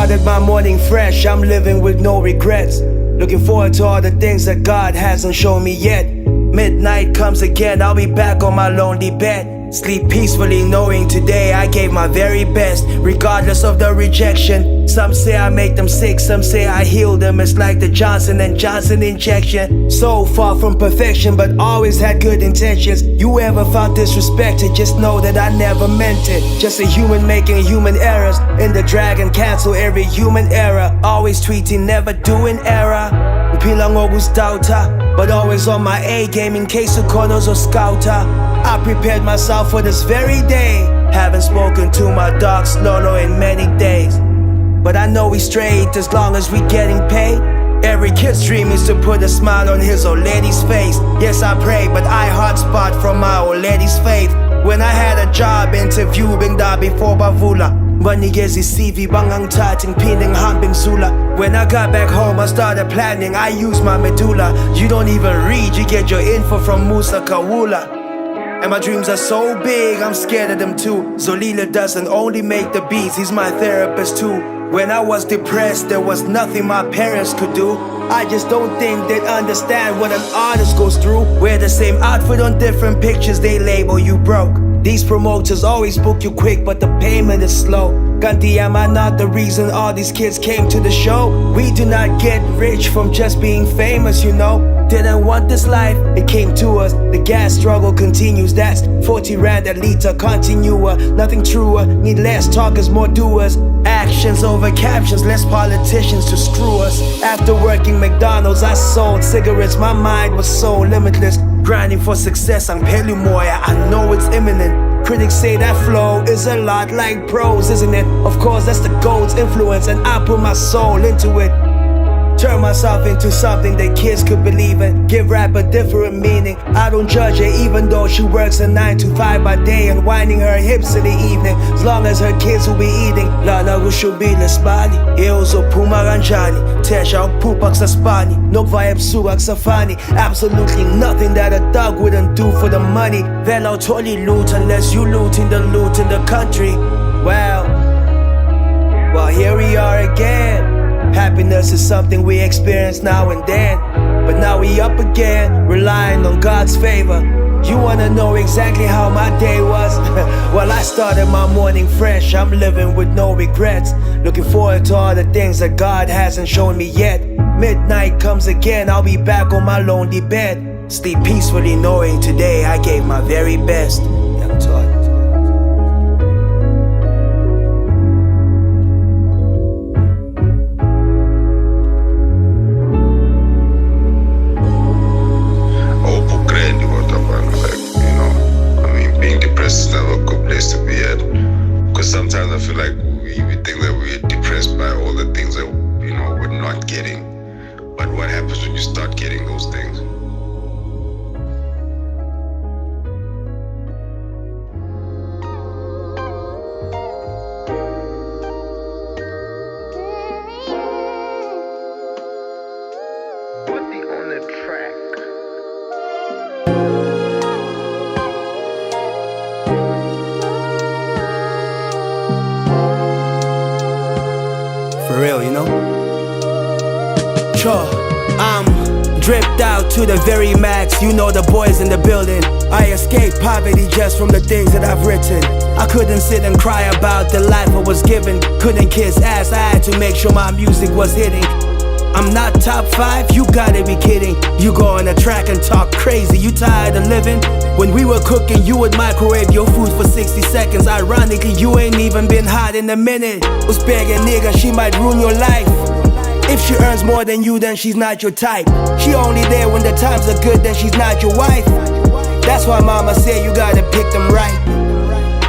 started my morning fresh, I'm living with no regrets. Looking forward to all the things that God hasn't shown me yet. Midnight comes again, I'll be back on my lonely bed. Sleep peacefully knowing today I gave my very best, regardless of the rejection. Some say I make them sick, some say I heal them. It's like the Johnson & Johnson injection. So far from perfection, but always had good intentions. You ever felt disrespected, just know that I never meant it. Just a human making human errors. In the dragon cancel every human error. Always tweeting, never doing error. Pilang always doubter, but always on my A game in case of corners or scouter. I prepared myself for this very day. Haven't spoken to my dog Slolo in many days, but I know we straight as long as we getting paid. Every kid's dream is to put a smile on his old lady's face. Yes, I pray, but I hotspot from my old lady's faith. When I had a job interview, bing da before Bavula. Banigezi CV bangang tating pining hambing zula. When I got back home, I started planning. I used my medulla. You don't even read, you get your info from Musa Kawula. And my dreams are so big, I'm scared of them too. Zolila doesn't only make the beats, he's my therapist too. When I was depressed, there was nothing my parents could do. I just don't think they'd understand what an artist goes through. Wear the same outfit on different pictures, they label you broke. These promoters always book you quick, but the payment is slow. Ganti, am I not the reason all these kids came to the show? We do not get rich from just being famous, you know. Didn't want this life, it came to us. The gas struggle continues, that's 40 rand a liter, continua. Nothing truer, need less talkers, more doers. Actions over captions, less politicians to screw us. After working McDonald's, I sold cigarettes, my mind was so limitless. Grinding for success, I'm Pelimoya, I know it's imminent. Critics say that flow is a lot like prose, isn't it? Of course, that's the gold's influence, and I put my soul into it. Turn myself into something that kids could believe in. Give rap a different meaning. I don't judge her even though she works a 9 to 5 by day and winding her hips in the evening. As long as her kids will be eating. Lana kushubile sbali Iyozophuma kanjani Tesha ukuphupha kusaspani Nokva ebusuku kusafani. Absolutely nothing that a dog wouldn't do for the money. Vele awutholi loot unless you looting the loot in the country. Well, here we are again. Happiness is something we experience now and then, but now we up again, relying on God's favor. You wanna know exactly how my day was? Well, I started my morning fresh, I'm living with no regrets. Looking forward to all the things that God hasn't shown me yet. Midnight comes again, I'll be back on my lonely bed. Sleep peacefully knowing today I gave my very best. Young Todd. Sometimes I feel like we think that we're depressed by all the things that, we're not getting. But what happens when you start getting those things? Put me on the track. For real, you know? Sure, I'm dripped out to the very max. You know the boys in the building. I escaped poverty just from the things that I've written. I couldn't sit and cry about the life I was given. Couldn't kiss ass, I had to make sure my music was hitting. I'm not top 5, you gotta be kidding. You go on a track and talk crazy, you tired of living? When we were cooking, you would microwave your food for 60 seconds. Ironically, you ain't even been hot in a minute. Uspega nigga, she might ruin your life. If she earns more than you, then she's not your type. She only there when the times are good, then she's not your wife. That's why mama said you gotta pick them right.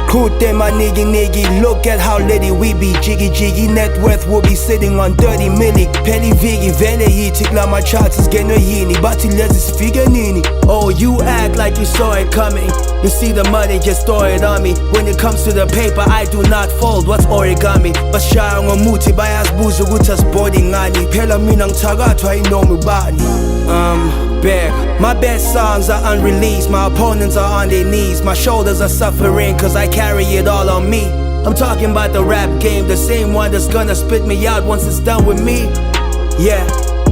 Kute my niggy, look at how litty we be. Jiggy, net worth will be sitting on 30 milli. Penny vigi, vele hitik la my charts is geno yini. Bati lezis figure nini. Oh, you act like you saw it coming. You see the money, just throw it on me. When it comes to the paper, I do not fold. What's origami? Bashaya ngomuthi bayasibuza ukuthi asibodi ngani. Phela mina ngithakathwa inomi bani. My best songs are unreleased. My opponents are on their knees. My shoulders are suffering cause I carry it all on me. I'm talking about the rap game, the same one that's gonna spit me out once it's done with me. Yeah,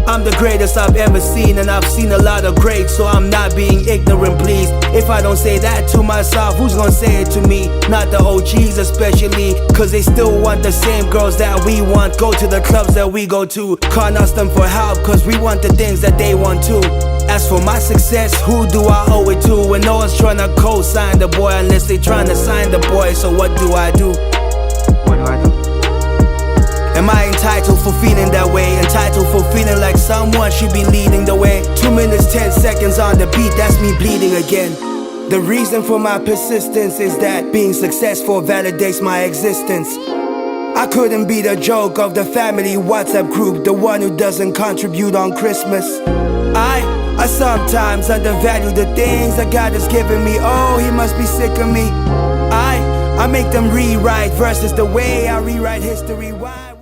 I'm the greatest I've ever seen, and I've seen a lot of greats, so I'm not being ignorant, please. If I don't say that to myself, who's gonna say it to me? Not the OGs especially, cause they still want the same girls that we want. Go to the clubs that we go to, can't ask them for help, cause we want the things that they want too. As for my success, who do I owe it to? When no one's tryna co-sign the boy unless they tryna sign the boy. So what do I do? What do I do? Am I entitled for feeling that way? Entitled for feeling like someone should be leading the way? 2 minutes, 10 seconds on the beat, that's me bleeding again. The reason for my persistence is that being successful validates my existence. I couldn't be the joke of the family WhatsApp group, the one who doesn't contribute on Christmas. I sometimes undervalue the things that God has given me. Oh, he must be sick of me. I make them rewrite verses the way I rewrite history. Why?